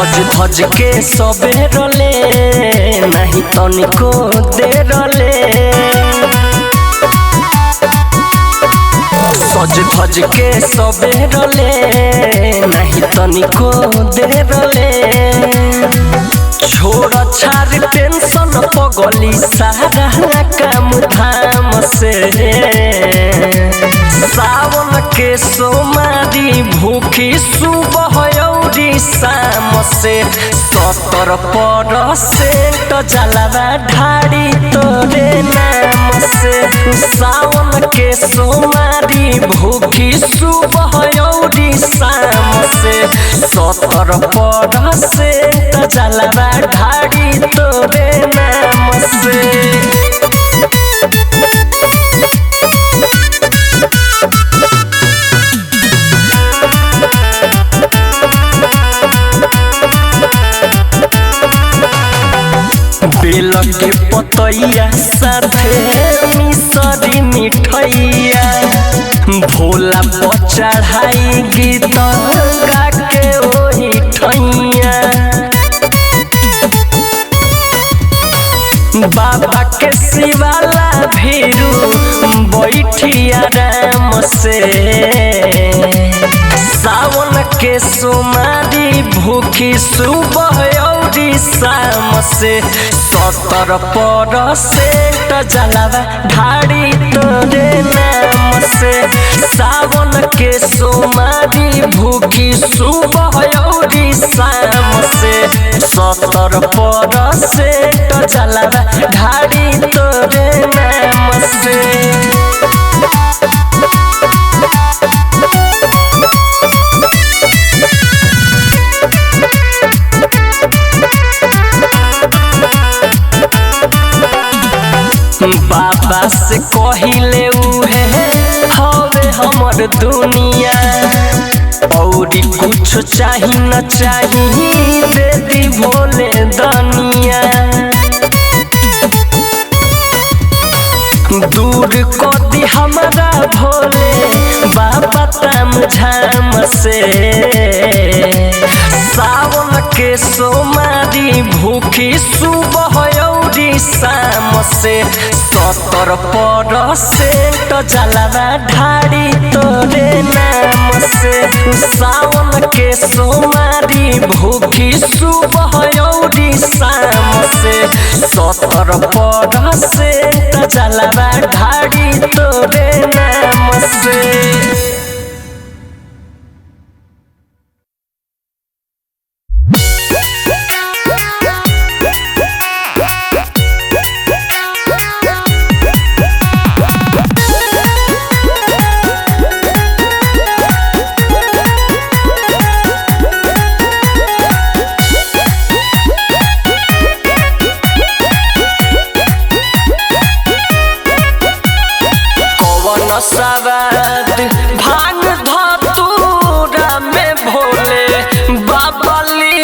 सज धज के सबेरले नहीं तनिको देरले सज धज के सबेरले नहीं तनिको देरले छोड़ छाड़ टेंशन पगली सारा काम धाम से सावन के सोमारी भूखी सुबह औरी शाम से 70% जलवा ढाड़ी तोरे नाम से सावन के सोमारी भूखी सुबह औरी शाम से 70% जलवा ढाड़ी तोरे नाम से बेल के पतैया साथे मिसरी मिठैया भोला पर चढ़ाई गीत गा के ओही ठैया बाबा के शिवाला भीरू बैठी आराम से सावन के सोमारी भूखी सुबह औरी शाम से 70% जलवा ढाड़ी तोरे नाम से सावन के सोमारी भूखी सुबह औरी शाम से 70% जलवा ढाड़ी तोरे नाम से बाबा से कहिले उहे हवे हमर दुनिया औरी कुछ चाही न चाही दे दी भोले दनिया दूर कर दी हमारा भोले बाबा ताम झाम से सावन के सोमारी भूखी सुबह औरी शाम से 70% जलवा ढाड़ी तोरे नाम से सावन के सोमारी भूखी सुबह औरी शाम से 70% जलवा ढाड़ी तोरे नाम से सवाद भांग धतूरा में भोले बाबली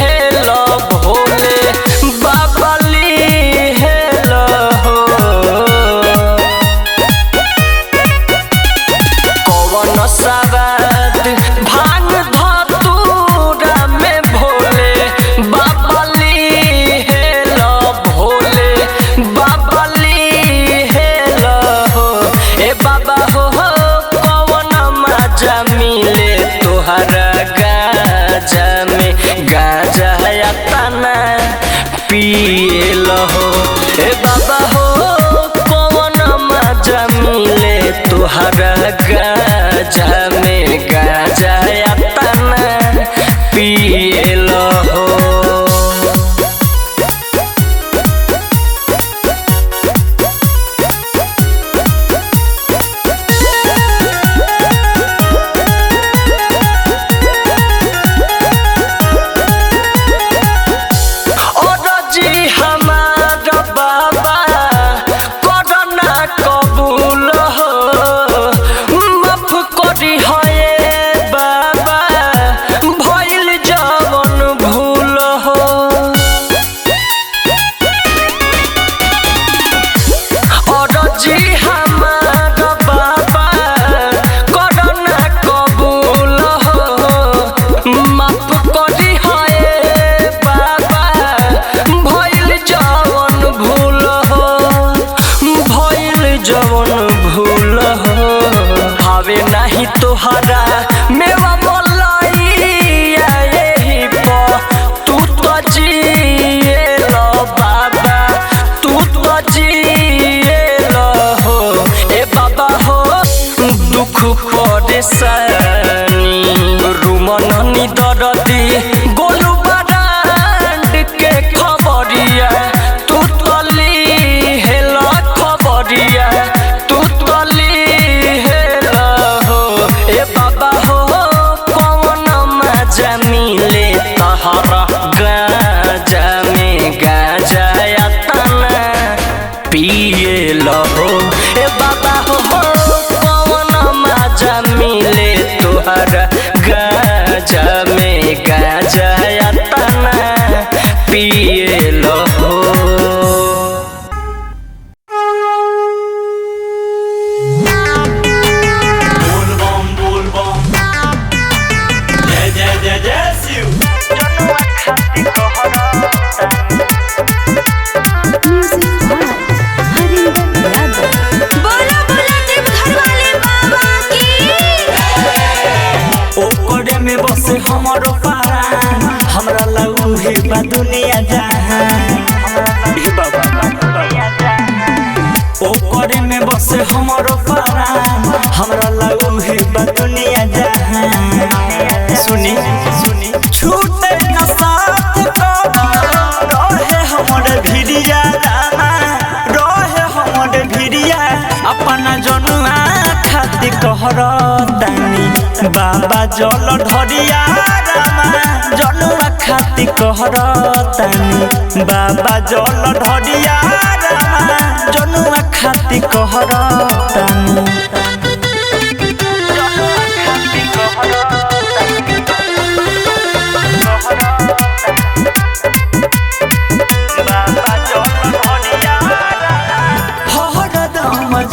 हेलो भोले बाबली हेलो कौन सवाद भांग धतूरा में भोले बाबली हेलो भोले बाबली हेलो बाबा हो कौन मजा मिले तोहरा गाजा में गाजा या तना पिए लहो ए बाबा हो कौन मजा मिले तोहरा गाजा में दुख परेशानी रुमननी दरदी गोलू बारांड के खबरिया तू तली हेला खबरिया तू तली हेला हो ए बाबा हो कौन मजा मिले तहरा गाजा में गाजा तना पिए लहो ए बाबा हो कौन मजा मिले तुहरा गाजा में गाजा तना पिए लहो। बसे हमरो पारान हमरा लऊ हे बा दुनिया जहान हे बाबा ओ करे में बसे हमरो पारान हमरा लऊ हे बा दुनिया जहान सुनी सुनी छूटे न साथ को रहे हमर भिड़िया रामा रहे हमर भिड़िया अपना जनुआ खाती कहरतानी बाबा जल ढरिया रामा जनुआ खाती कहरतानी बाबा जल ढरिया रामा जनुआ खाती कहरतानी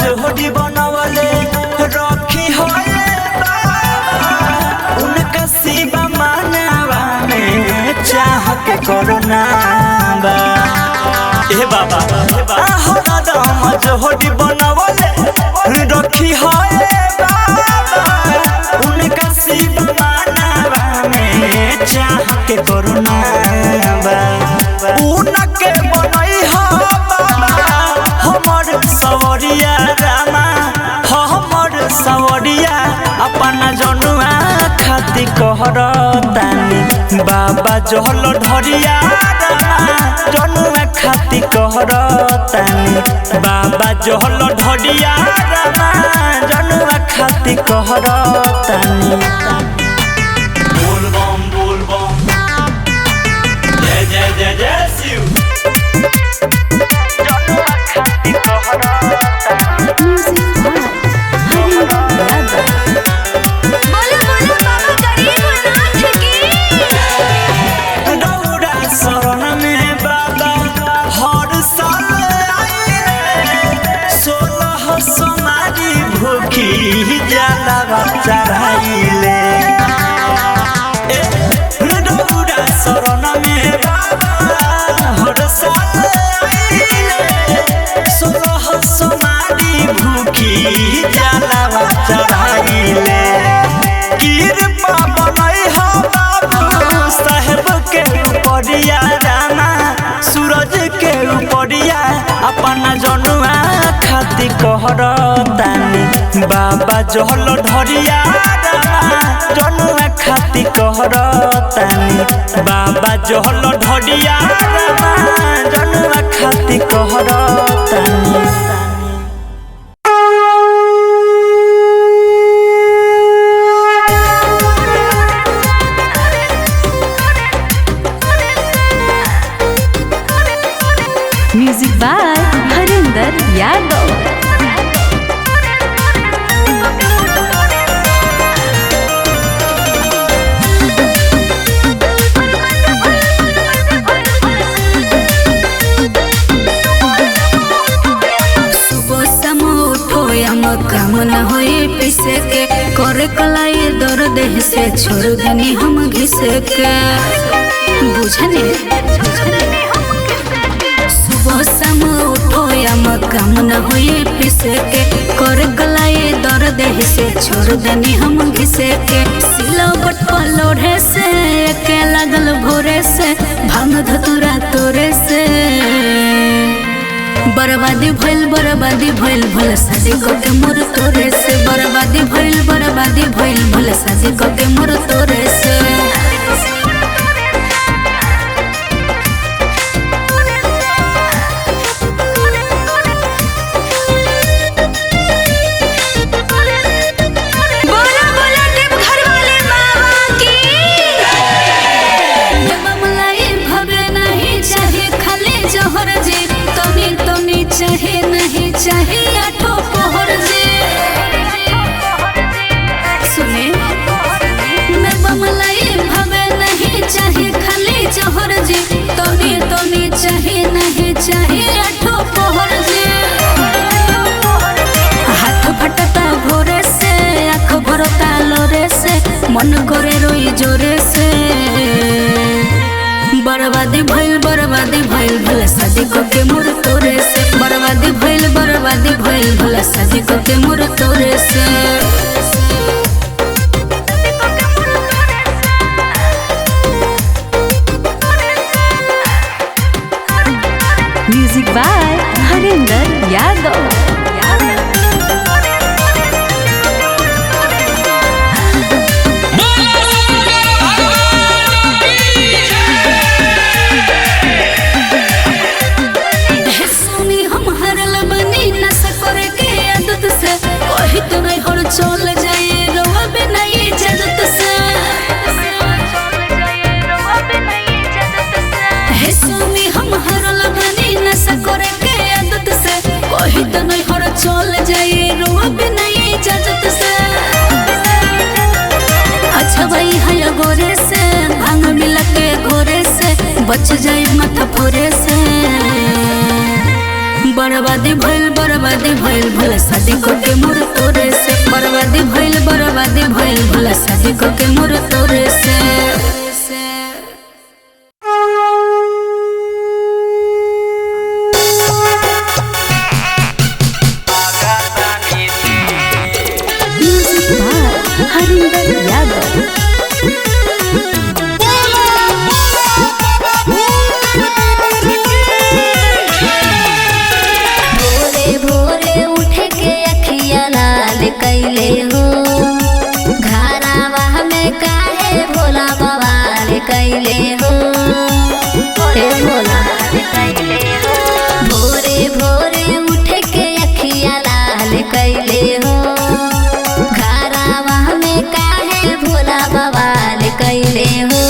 जोड़ी बनवले रखी हो उनका शिवा मानवा में चाह के कोरोना बा ए बाबा दम जोड़ी बनवले रखी हो उनका शिवा मानवा में चाह के कोरोना बा उनके बनई हो हमर सवरिया रामा हमर सवरिया अपना जनुआ खाती कहरतानी बाबा जल ढरिया रामा जनुआ खाती कहरतानी बाबा जल ढरिया रामा जनुआ खाती कहरतानी बोल बम जय जय जय जय शिव चढ़ाइले डौरा शरण में बाबा हर साल सोलह समारी भूखी जलावा चढ़ाइले कृपा बनई हो बाबू साहेब के उपरिया रामा सूरज के उपरिया अपना जनुआ खाती कहरतानी बाबा जल ढरिया रामा जनुआ खाती कहरतानी बाबा जल ढरिया रामा जनुआ खाती कहरतानी। Music by Harinder Yadav. काम न होए पिसे के करे कलाई दर्द से छोड़ देनी हम घिसे के बुझने सुबह शाम उठो काम न होए पिसे के करे कलाई दर्द से छोड़ देनी हम घिसे के सिलवट पलोड़े से के लगल भोरे से भांग धतुरा तोरे से बर्बादी भइल भल शादी को के मोर तोरे से बर्बादी भइल बर्बादी भइल भले शादी करके मोर तोरे से। चाहे नहीं चाहे आठों पहर जे सुने मैं बमलाई भवे नहीं चाहे खाली जहर जे तोनी तोनी चाहे नहीं चाहे आठों पहर जे। हाथ फटता भोरे से आँख भरता लोरे से मन करे रोई जोरे से। बर्बादी भइल भले शादी करके मोर तोरे से। बर्बादी भइल भले शादी करके मोर तोरे से। Music by Harinder Yadav. चल जाए रोआ बिना इजाजत से हे सुनी हम हरल बनी नशा करे के आदत से कोई तो नहीं हर चल जाए रोआ बिना इजाजत से। अच्छा भाई है गोरे से भांग मिला के घोरे से बच जाए माथा फोरे से। बर्बादी भइल भले शादी करके मोर तोरे से। बर्बादी भइल भले शादी करके मोर तोरे से। Music by Harinder Yadav. कैले हो घरावा में काहे भोला बवाल कैले हो हे भोला भोरे भोरे उठ के अखिया लाल कैले हो घरावा में काहे भोला बवाल कैले हो।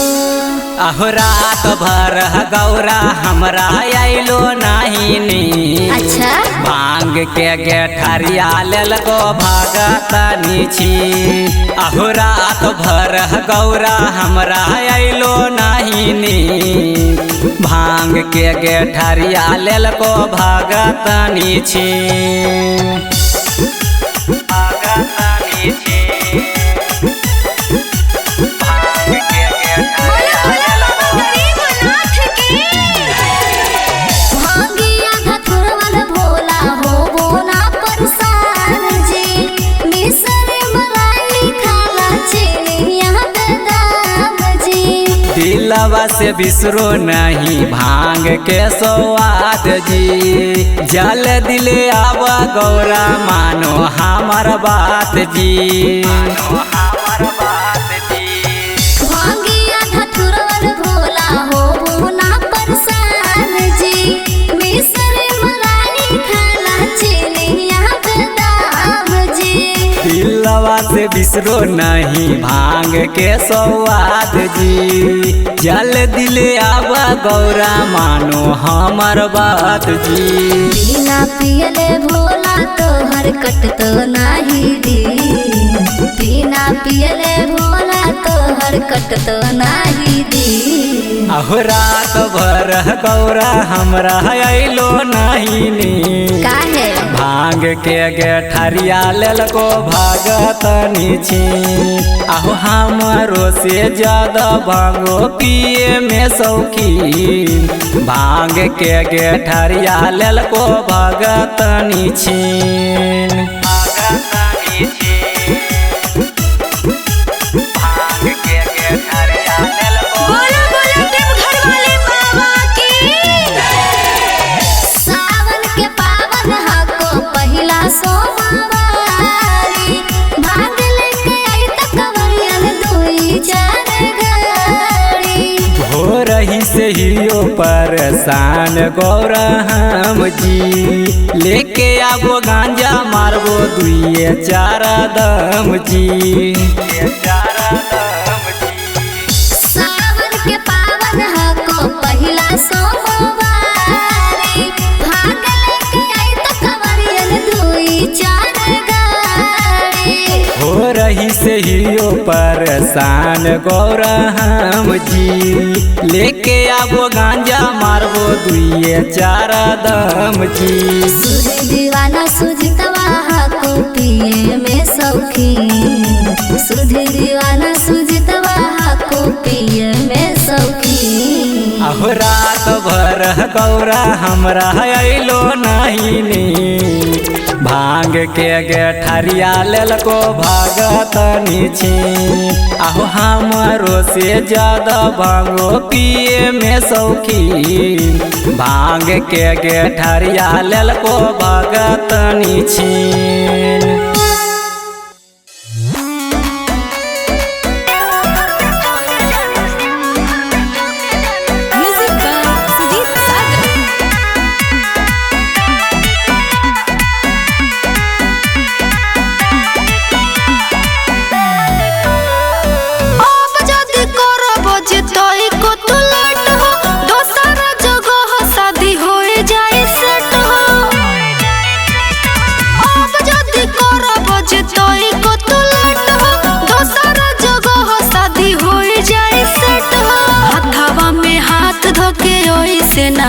अहो रात भर गौरा हमरा आइलो नहीं नी। अच्छा भांग के गेठरिया लेल गो भागतनी छी। अहो रात भर गौरा हमरा आइलो नहीं नी। भांग के गेठरिया लेल गो भागतनी छी। भागतनी छी दिलवा से बिसरो नहीं भांग के स्वाद जी। जल दिले आवा गौरा मानो हमार बात जी। भांगिया धतुरवल भोला हो बोना परसान जी। मिसर मलाई खाला चीनिया बदाम जी। दिलवा से बिसरो नहीं भांग के स्वाद जी। जल दिले आवा गौरा मानो हमार बात जी। बिना पियले भोला तोहर कट तो नाही दी। बिना पियले भोला तोहर कट तो नाही दी। अहो रात भर गौरा हमरा आइलो नहीं नी। काहे भांग के गेठरिया लेल को भागतनी छी। अहो हमारो से ज्यादा भांगो पिए में शौकीन। भांग के गेठरिया लेल को भागतनी छी। भागतनी छी भांग के गेठरिया लेल को। बोलो बोलो देव घर वाले बाबा की। सावन के पावन हको पहिला सोमवारी भांग लेके परेशान गौरा हम जी। लेके आबो गांजा मारबो 2-4 दम जी। सावन के पावन हको पहिला सोमवारी, भाग लेके आई तो कमरियन 2-4 गाड़ी। हो रही से ही परेशान गौरा हम जी। लेके आबो गांजा मारबो 2-4 दम जी। सुध दीवाना सुझतवा हको पिए में शौकीन, सुध दीवाना सुझतवा हको पिए में शौकीन। अहो रात भर गौरा हमरा अइलो नहीं नी। भांग के गेठरिया लेलको भागत नीची। आहो हमरो से ज्यादा भांगो पिए में शौकीन। भांग के गेठरिया लेलको भागत नीची।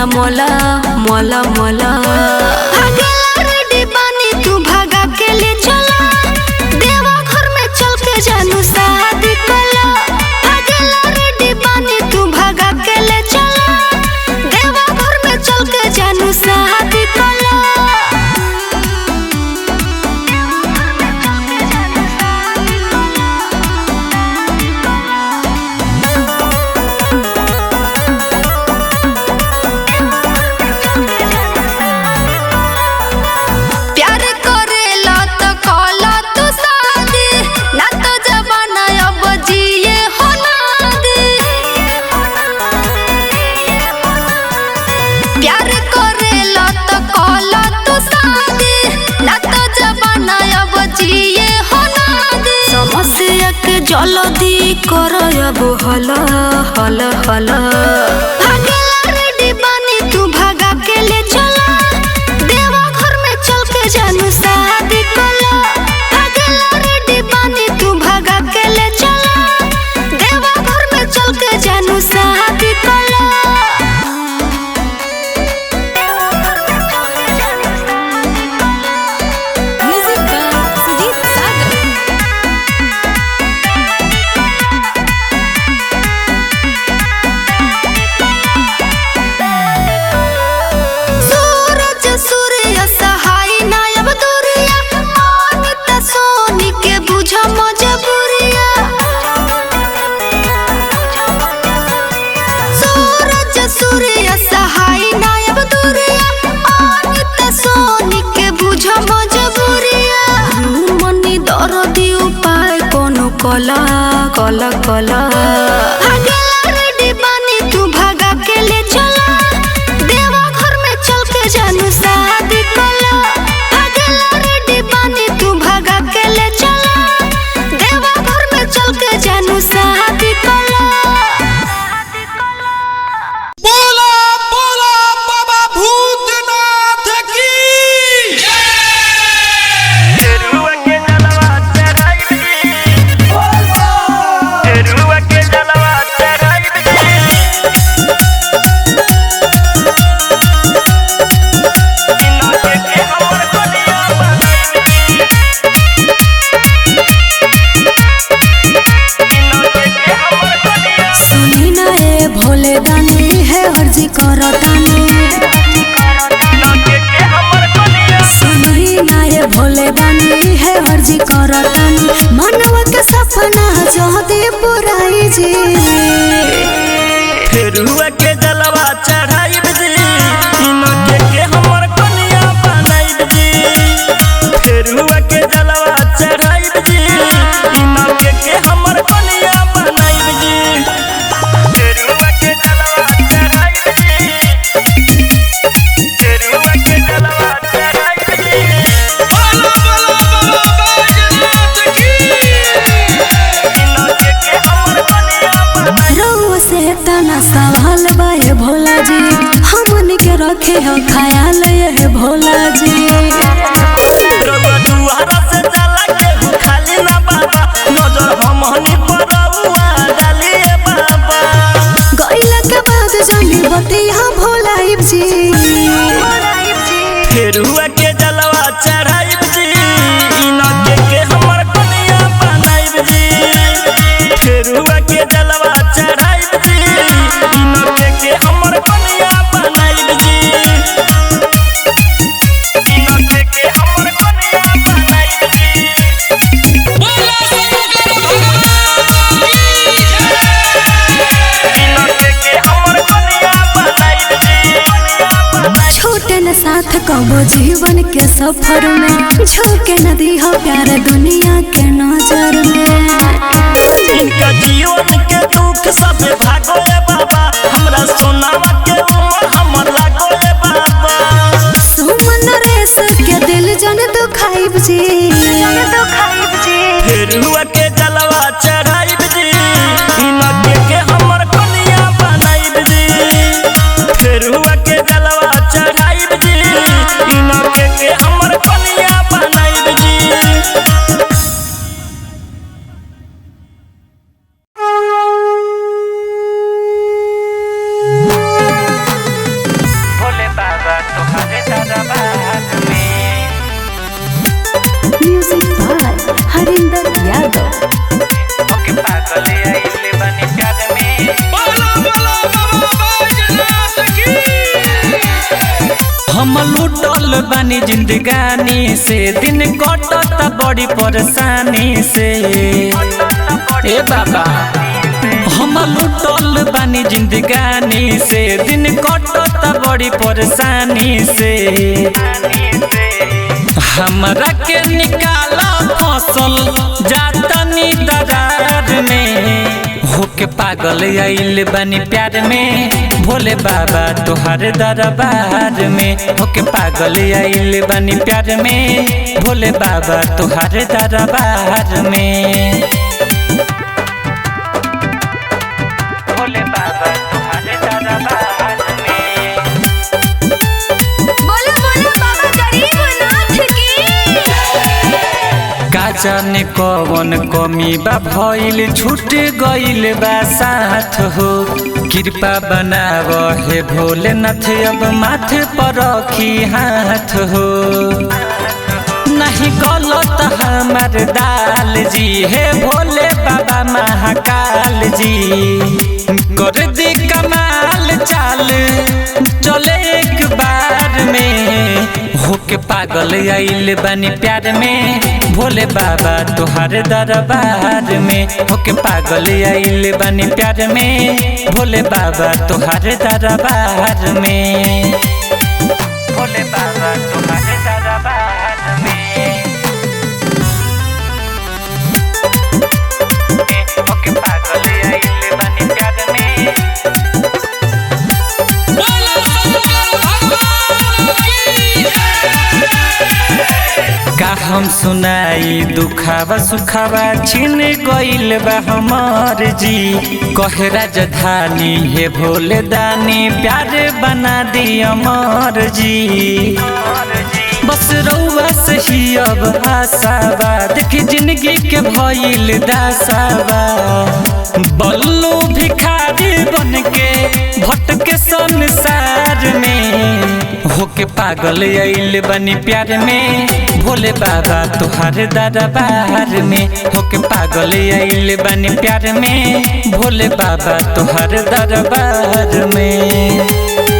मोला मोला मोला डिबानी तू भागा के ले चला। देवा घर में चल के जानू शादी कला। डिबानी तू भागा के ले चला। देवा घर में चल के जानू शादी कला। जल्दी करब हल हल हल। डिबानी तू भागा के ले चला। देवा घर में चल के जानू शादी कला। डिबानी तू भागा के ले चला। देवा घर में चल के जानू शादी कला। कला कला कला डिबानी तू भागा के ले चला। देवा घर में चल के जानू शादी कला। डिबानी तू भागा के ले चला। देवा घर में चल के जानू शादी कला। बोला बोला बाबा भूतनाथ की। अर्जी करतानी सुनही ना ये भोले दानी है अर्जी करतानी। मनवा के सपना जो दे पुराई जी। फेरुआ के जलवा चढ़ाई जी। इनके के हमर कनिया बनाई जी। फेरुआ के जलवा चढ़ाई जी। इनके के हमर कनिया बनाई जी। फेरुआ के जलवा चढ़ाई जी। रखे हो ख्याल ये भोला जी। रउआ दुआरा से जाला केहू खाली ना बाबा, नजर हमनी पर रउआ डालिए बाबा। गइला के बाद जानी बतिया भोलाइब जी। फिर हुआ के जलवा चढ़ाइब जी, इनके के हमर कनिया बनाइब जी। फिर हुआ के जलवा चढ़ाइब जी, इनके के हमर कनिया बनाइब जी। इनके के हमर कनिया बनाइब जी। इनके के हमर कनिया बनाइब जी। छोटे न साथ कबो जीवन के सफर में, झोंके न दिया प्यार दुनिया के नजर में। इनका जीवन के दुख सब भागो ले बाबा, हमरा सोनावा के उमर हमर लागो ले बाबा। सुमन रेस के दिल जन दुखाइब जी। फिर हुआ के जलवा चढ़ाइब जी, इनके के हमर कनिया बनाइब जी। फिर हुआ के जलवा चढ़ाइब जी, इनके के हमर कनिया बनाइब जी। भोले बाबा तुम्हारे दरबार में, म्यूजिक बाय हरिंदर यादव। ओके पागल आइले बनी प्यार में। हम लूटल बानी जिंदगानी से, दिन कटत बड़ी परेशानी से। ए बाबा हम लूटल बानी जिंदगानी से, दिन कटत बड़ी परेशानी से। हमरा के निकाला फसल जातनी दरार में, होके पागल आइल बानी प्यार में। भोले बाबा तुहारे दरबार में, होके पागल आइल बानी प्यार में। भोले बाबा तुहारे दरबार में। भोले बाबा तुम्हारे दरबार में। बोलो बोलो बाबा गरीबनाथ की। का जाने कौन कमी बा भइल, छूट गइल बा साथ हो। कृपा बनाव हे भोलेनाथ, अब माथे पर रखी हाथ हो। नहीं गलत हमार दाल जी, हे भोले बाबा महाकाल जी। कर दी कमाल चाल चले एक बार में, होके पागल आइल बानी प्यार में। भोले बाबा तुहारे दरबार में, होके पागल आइल बानी प्यार में। भोले बाबा तुहारे दरबार में। भोले बाबा तुम्हारे दरबार में। ओके पागल आइले बनी प्यार में। का हम सुनाई दुखावा सुखावा, छीन गइल बा हमार जी। कहे राजधानी हे भोले दानी, प्यार बना दी अमर जी। बस रउआ से ही अब आसाबा, देखी जिंदगी के भइल दासाबा। बल्लू भिखारी बन के भटके संसार में, होके पागल आइल बनी प्यार में। भोले बाबा तुहारे दरबार में, होके पागल आइल बनी प्यार में। भोले बाबा तुहारे दरबार में।